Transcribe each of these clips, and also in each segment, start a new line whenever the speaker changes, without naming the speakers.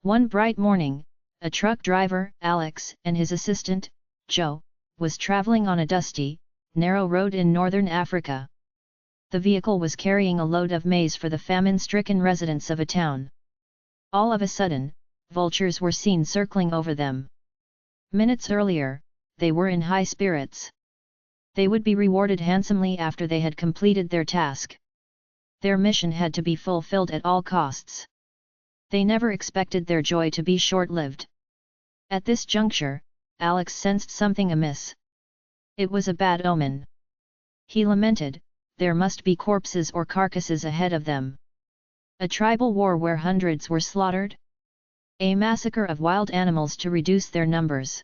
One bright morning, a truck driver, Alex, and his assistant, Joe, was traveling on a dusty, narrow road in northern Africa. The vehicle was carrying a load of maize for the famine-stricken residents of a town. All of a sudden, vultures were seen circling over them. Minutes earlier, they were in high spirits. They would be rewarded handsomely after they had completed their task. Their mission had to be fulfilled at all costs. They never expected their joy to be short-lived. At this juncture, Alex sensed something amiss. It was a bad omen. He lamented, there must be corpses or carcasses ahead of them. A tribal war where hundreds were slaughtered? A massacre of wild animals to reduce their numbers.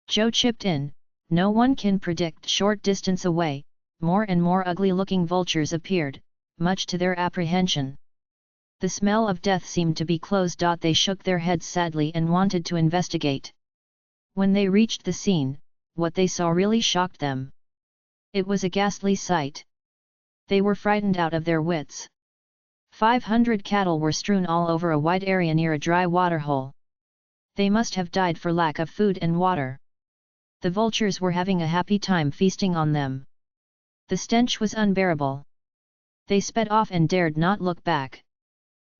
Joe chipped in, no one can predict. Short distance away, more and more ugly-looking vultures appeared, much to their apprehension. The smell of death seemed to be close. They shook their heads sadly and wanted to investigate. When they reached the scene, what they saw really shocked them. It was a ghastly sight. They were frightened out of their wits. 500 cattle were strewn all over a wide area near a dry waterhole. They must have died for lack of food and water. The vultures were having a happy time feasting on them. The stench was unbearable. They sped off and dared not look back.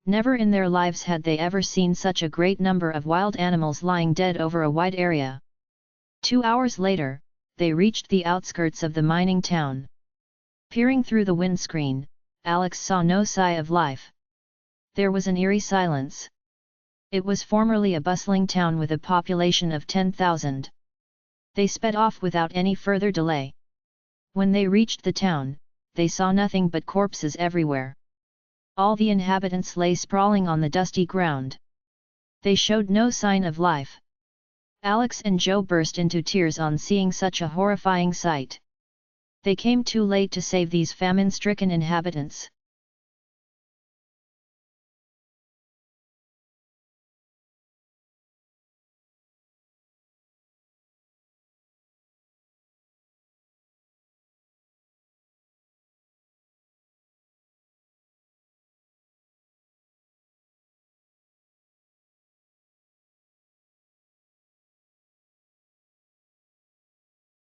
Never in their lives had they ever seen such a great number of wild animals lying dead over a wide area. 2 hours later, they reached the outskirts of the mining town. Peering through the windscreen, Alex saw no sign of life. There was an eerie silence. It was formerly a bustling town with a population of 10,000. They sped off without any further delay. When they reached the town, they saw nothing but corpses everywhere. All the inhabitants lay sprawling on the dusty ground. They showed no sign of life. Alex and Joe burst into tears on seeing such a horrifying sight. They came too late to save these famine-stricken inhabitants.